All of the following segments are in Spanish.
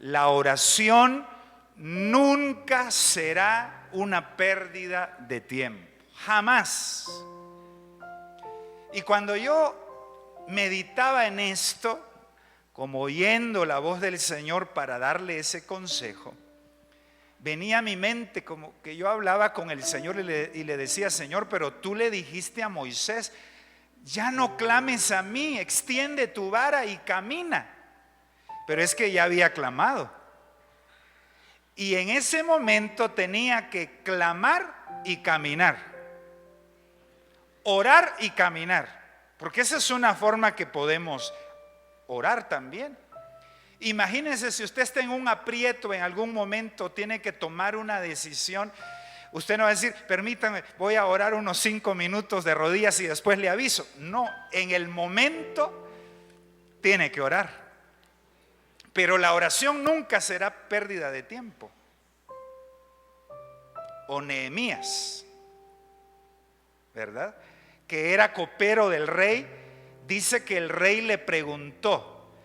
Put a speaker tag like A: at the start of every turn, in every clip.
A: La oración nunca será una pérdida de tiempo, jamás. Y cuando yo meditaba en esto, como oyendo la voz del Señor para darle ese consejo, venía a mi mente como que yo hablaba con el Señor y le decía: Señor, pero tú le dijiste a Moisés, ya no clames a mí, extiende tu vara y camina. Pero es que ya había clamado. Y en ese momento tenía que clamar y caminar. Orar y caminar. Porque esa es una forma que podemos orar también. Imagínense si usted está en un aprieto, en algún momento tiene que tomar una decisión. Usted no va a decir: permítame, voy a orar unos 5 minutos de rodillas y después le aviso. No, en el momento tiene que orar. Pero la oración nunca será pérdida de tiempo. O Nehemías, ¿verdad? Que era copero del rey. Dice que el rey le preguntó: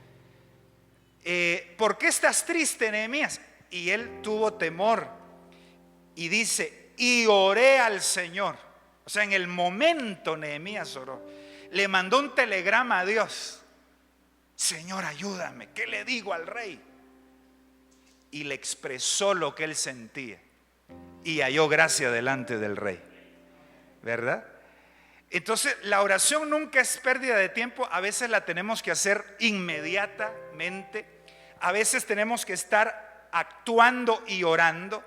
A: ¿por qué estás triste, Nehemías? Y él tuvo temor y dice: y oré al Señor. O sea, en el momento Nehemías oró. Le mandó un telegrama a Dios: Señor, ayúdame, ¿qué le digo al rey? Y le expresó lo que él sentía y halló gracia delante del rey, ¿verdad? Entonces la oración nunca es pérdida de tiempo. A veces la tenemos que hacer inmediatamente. A veces tenemos que estar actuando y orando.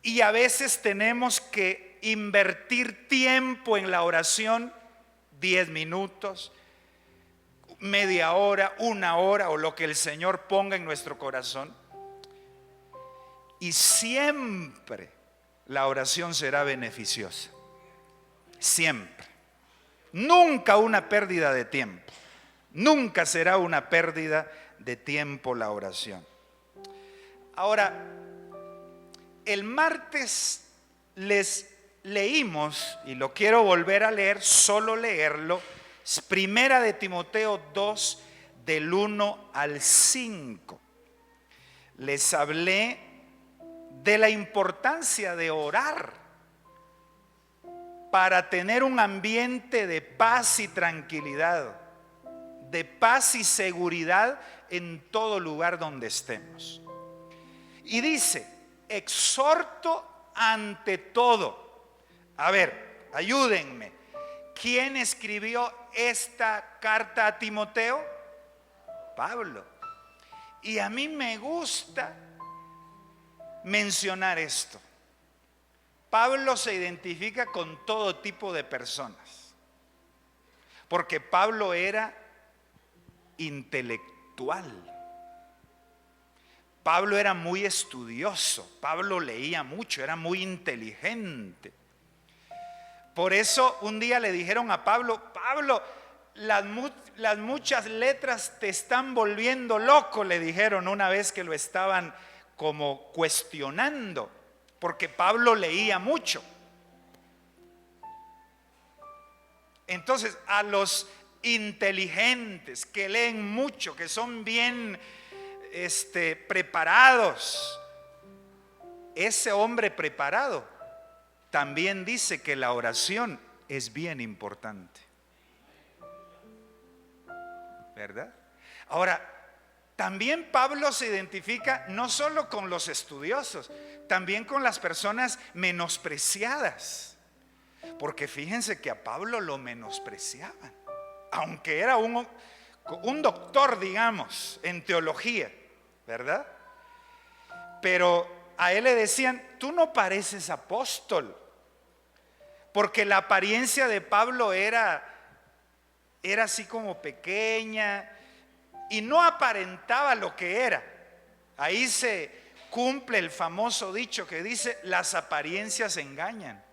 A: Y a veces tenemos que invertir tiempo en la oración, 10 minutos, media hora, 1 hora o lo que el Señor ponga en nuestro corazón. Y siempre la oración será beneficiosa. Siempre. Nunca una pérdida de tiempo. Nunca será una pérdida de tiempo la oración. Ahora, el martes les leímos, y lo quiero volver a leer, solo leerlo, Primera de Timoteo 2, del 1 al 5. Les hablé de la importancia de orar para tener un ambiente de paz y tranquilidad, de paz y seguridad en todo lugar donde estemos. Y dice: exhorto ante todo. A ver, ayúdenme. ¿Quién escribió esta carta a Timoteo? Pablo. Y a mí me gusta mencionar esto. Pablo se identifica con todo tipo de personas, porque Pablo era intelectual. Pablo era muy estudioso. Pablo leía mucho, era muy inteligente. Por eso un día le dijeron a Pablo: Pablo, las muchas letras te están volviendo loco, le dijeron una vez que lo estaban como cuestionando, porque Pablo leía mucho. Entonces, a los inteligentes que leen mucho, que son bien preparados, ese hombre preparado también dice que la oración es bien importante, ¿verdad? Ahora, también Pablo se identifica no solo con los estudiosos, también con las personas menospreciadas. Porque fíjense que a Pablo lo menospreciaban, aunque era un doctor, digamos, en teología, ¿verdad? Pero a él le decían: tú no pareces apóstol, porque la apariencia de Pablo era así como pequeña y no aparentaba lo que era. Ahí se cumple el famoso dicho que dice: las apariencias engañan.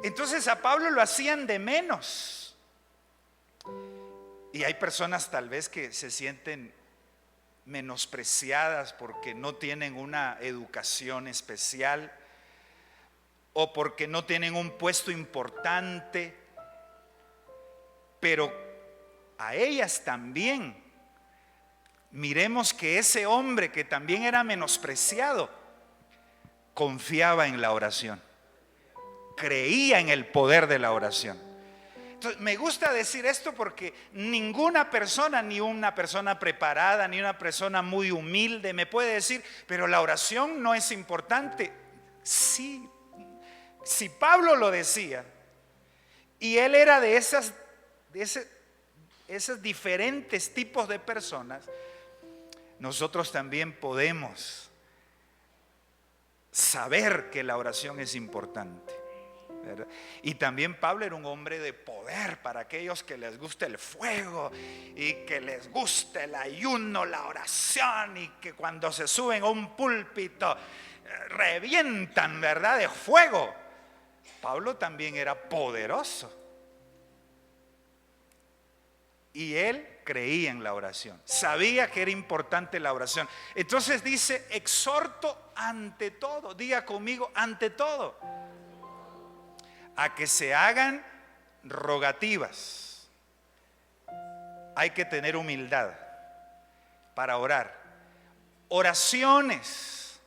A: Entonces a Pablo lo hacían de menos. Y hay personas tal vez que se sienten menospreciadas porque no tienen una educación especial o porque no tienen un puesto importante, pero a ellas también miremos que ese hombre que también era menospreciado, confiaba en la oración, creía en el poder de la oración. Entonces, me gusta decir esto porque ninguna persona, ni una persona preparada, ni una persona muy humilde me puede decir, pero la oración no es importante. Sí, si Pablo lo decía, y él era de esos diferentes tipos de personas, nosotros también podemos saber que la oración es importante, ¿verdad? Y también Pablo era un hombre de poder para aquellos que les gusta el fuego y que les gusta el ayuno, la oración, y que cuando se suben a un púlpito revientan, ¿verdad?, de fuego. Pablo también era poderoso y él creía en la oración, sabía que era importante la oración. Entonces dice: exhorto ante todo, diga conmigo, ante todo, a que se hagan rogativas. Hay que tener humildad para orar. Oraciones,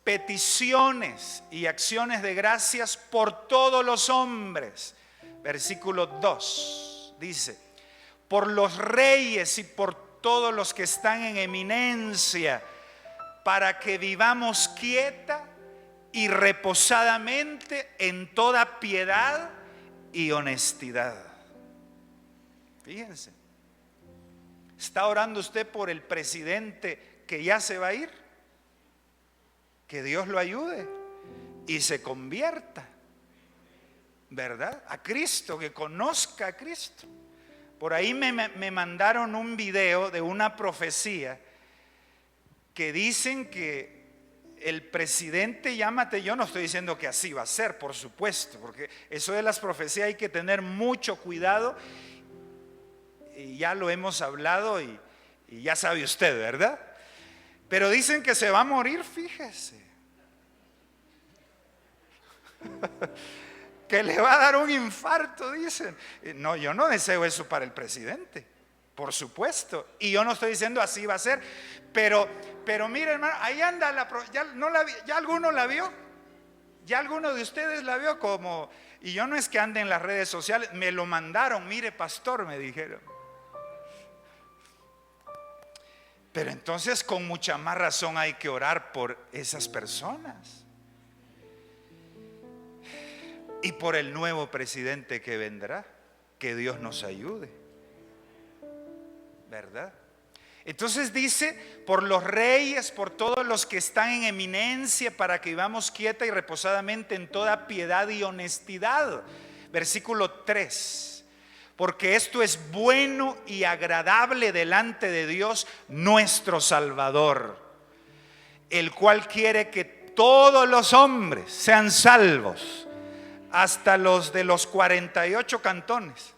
A: peticiones y acciones de gracias por todos los hombres. Versículo 2 dice: por los reyes y por todos los que están en eminencia, para que vivamos quieta y reposadamente en toda piedad y honestidad. Fíjense, ¿está orando usted por el presidente que ya se va a ir? Que Dios lo ayude y se convierta, ¿verdad?, a Cristo, que conozca a Cristo. Por ahí me mandaron un video de una profecía que dicen que el presidente, llámate, yo no estoy diciendo que así va a ser, por supuesto, porque eso de las profecías hay que tener mucho cuidado, y ya lo hemos hablado y ya sabe usted, ¿verdad? Pero dicen que se va a morir, fíjese. Que le va a dar un infarto, dicen. No, yo no deseo eso para el presidente, por supuesto. Y yo no estoy diciendo así va a ser. Pero mire, hermano, ahí anda ¿ya alguno la vio? ¿Ya alguno de ustedes la vio? Y yo no es que ande en las redes sociales, me lo mandaron. Mire, pastor, me dijeron. Pero entonces con mucha más razón hay que orar por esas personas. Y por el nuevo presidente que vendrá, que Dios nos ayude, ¿verdad? Entonces dice: por los reyes, por todos los que están en eminencia, para que vivamos quieta y reposadamente en toda piedad y honestidad. Versículo 3: porque esto es bueno y agradable delante de Dios nuestro Salvador, el cual quiere que todos los hombres sean salvos, hasta los de los 48 cantones,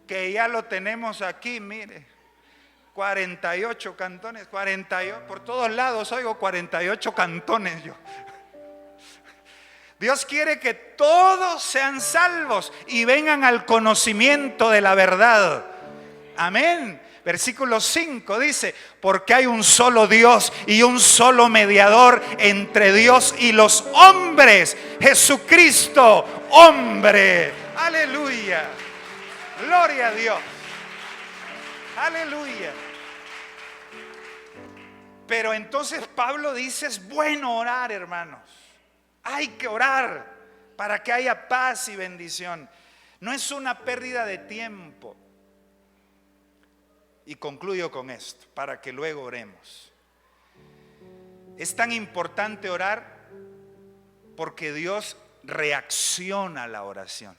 A: que ya lo tenemos aquí, mire, 48 cantones, 48, por todos lados oigo 48 cantones yo. Dios quiere que todos sean salvos y vengan al conocimiento de la verdad. Amén. Versículo 5 dice: porque hay un solo Dios y un solo mediador entre Dios y los hombres, Jesucristo, hombre. Aleluya. Gloria a Dios. Aleluya. Pero entonces Pablo dice: es bueno orar, hermanos. Hay que orar para que haya paz y bendición. No es una pérdida de tiempo. Y concluyo con esto, para que luego oremos. Es tan importante orar porque Dios reacciona a la oración.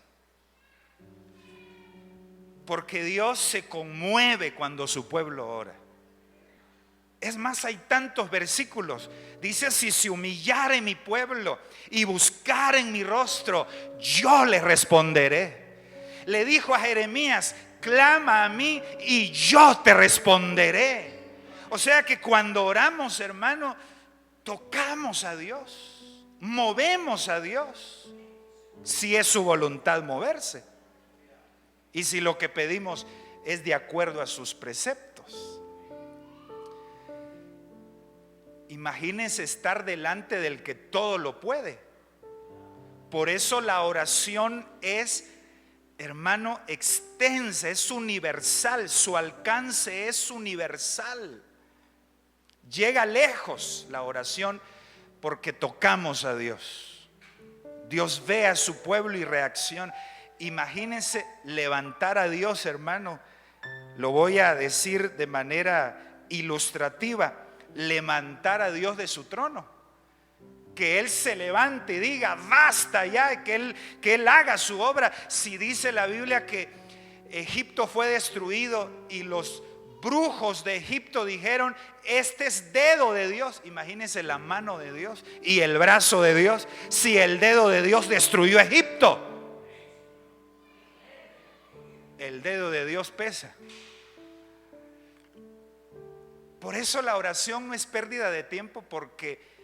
A: Porque Dios se conmueve cuando su pueblo ora. Es más, hay tantos versículos. Dice: si se humillare mi pueblo y buscare en mi rostro, yo le responderé. Le dijo a Jeremías: clama a mí y yo te responderé. O sea que cuando oramos, hermano, tocamos a Dios, movemos a Dios, si es su voluntad moverse y si lo que pedimos es de acuerdo a sus preceptos. Imagínense estar delante del que todo lo puede. Por eso la oración es, hermano, extensa, es universal, su alcance es universal. Llega lejos la oración porque tocamos a Dios. Dios ve a su pueblo y reacciona. Imagínense levantar a Dios, hermano. Lo voy a decir de manera ilustrativa. Levantar a Dios de su trono. Que Él se levante y diga basta ya, que Él haga su obra. Si dice la Biblia que Egipto fue destruido y los brujos de Egipto dijeron: este es dedo de Dios. Imagínense la mano de Dios y el brazo de Dios. Si el dedo de Dios destruyó a Egipto, el dedo de Dios pesa. Por eso la oración no es pérdida de tiempo, porque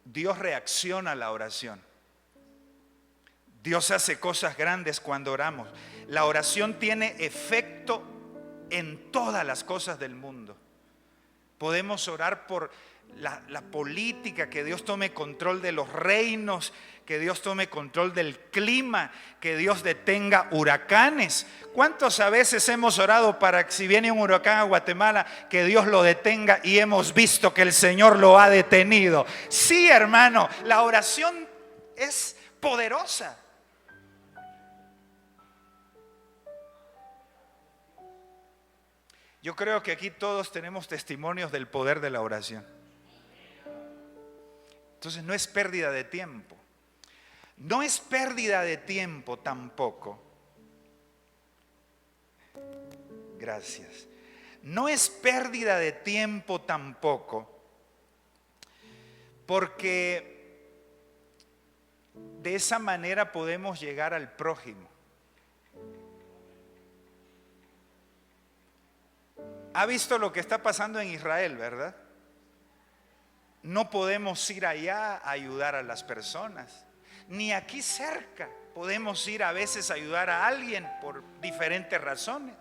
A: Dios reacciona a la oración. Dios hace cosas grandes cuando oramos. La oración tiene efecto en todas las cosas del mundo. Podemos orar por la política, que Dios tome control de los reinos, que Dios tome control del clima, que Dios detenga huracanes. ¿Cuántos a veces hemos orado para que si viene un huracán a Guatemala, que Dios lo detenga, y hemos visto que el Señor lo ha detenido? Sí, hermano, la oración es poderosa. Yo creo que aquí todos tenemos testimonios del poder de la oración. Entonces no es pérdida de tiempo. No es pérdida de tiempo tampoco. Gracias. No es pérdida de tiempo tampoco, porque de esa manera podemos llegar al prójimo. Ha visto lo que está pasando en Israel, ¿verdad? No podemos ir allá a ayudar a las personas, ni aquí cerca podemos ir a veces a ayudar a alguien por diferentes razones.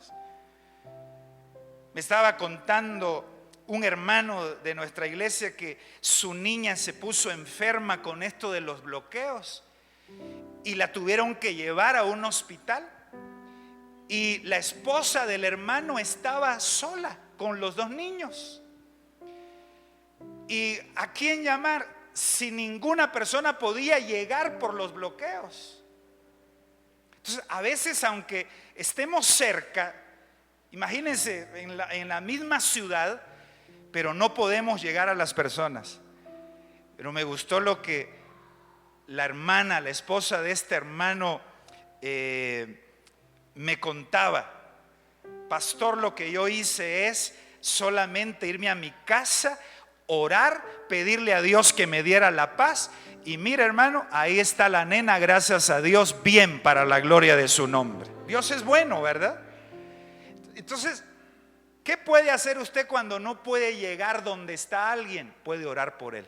A: Me estaba contando un hermano de nuestra iglesia que su niña se puso enferma con esto de los bloqueos y la tuvieron que llevar a un hospital. Y la esposa del hermano estaba sola con los dos niños. ¿Y a quién llamar? Si ninguna persona podía llegar por los bloqueos. Entonces, a veces, aunque estemos cerca, imagínense en la misma ciudad, pero no podemos llegar a las personas. Pero me gustó lo que la hermana, la esposa de este hermano, me contaba: pastor, lo que yo hice es solamente irme a mi casa, orar, pedirle a Dios que me diera la paz, y mira, hermano, ahí está la nena, gracias a Dios, bien, para la gloria de su nombre. Dios es bueno, ¿verdad? Entonces, ¿qué puede hacer usted cuando no puede llegar donde está alguien? Puede orar por él.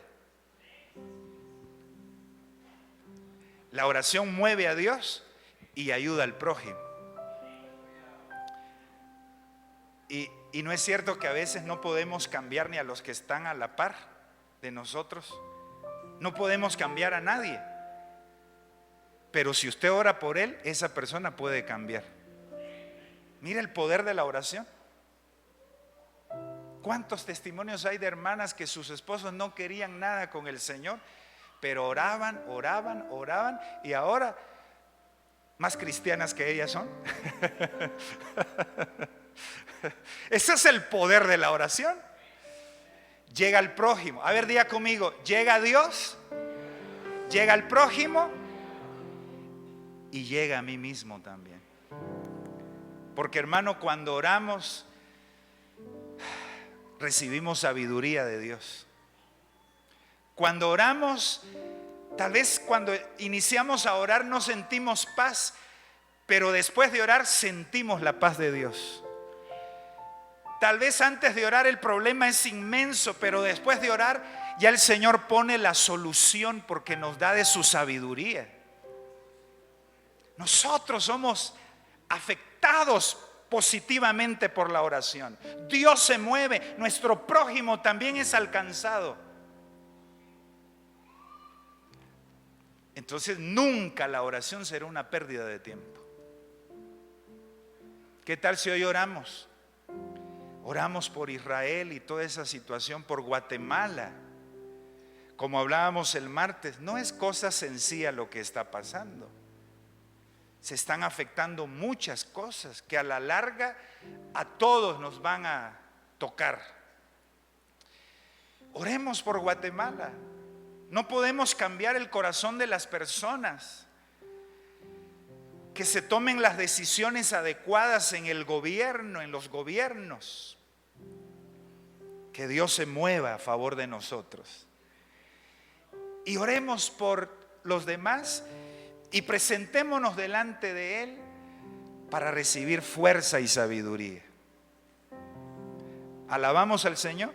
A: La oración mueve a Dios y ayuda al prójimo. Y no es cierto que a veces no podemos cambiar ni a los que están a la par de nosotros. No podemos cambiar a nadie. Pero si usted ora por él, esa persona puede cambiar. Mira el poder de la oración. ¿Cuántos testimonios hay de hermanas que sus esposos no querían nada con el Señor, pero oraban, y ahora más cristianas que ellas son? Ese es el poder de la oración. Llega al prójimo. A ver, diga conmigo: llega a Dios, llega al prójimo y llega a mí mismo también. Porque, hermano, cuando oramos recibimos sabiduría de Dios. Cuando oramos, tal vez cuando iniciamos a orar no sentimos paz, pero después de orar sentimos la paz de Dios. Tal vez antes de orar el problema es inmenso, pero después de orar ya el Señor pone la solución porque nos da de su sabiduría. Nosotros somos afectados positivamente por la oración. Dios se mueve, nuestro prójimo también es alcanzado. Entonces nunca la oración será una pérdida de tiempo. ¿Qué tal si hoy oramos? Oramos por Israel y toda esa situación, por Guatemala. Como hablábamos el martes, no es cosa sencilla lo que está pasando. Se están afectando muchas cosas que a la larga a todos nos van a tocar. Oremos por Guatemala. No podemos cambiar el corazón de las personas. Que se tomen las decisiones adecuadas en el gobierno, en los gobiernos. Que Dios se mueva a favor de nosotros. Y oremos por los demás y presentémonos delante de Él para recibir fuerza y sabiduría. ¿Alabamos al Señor?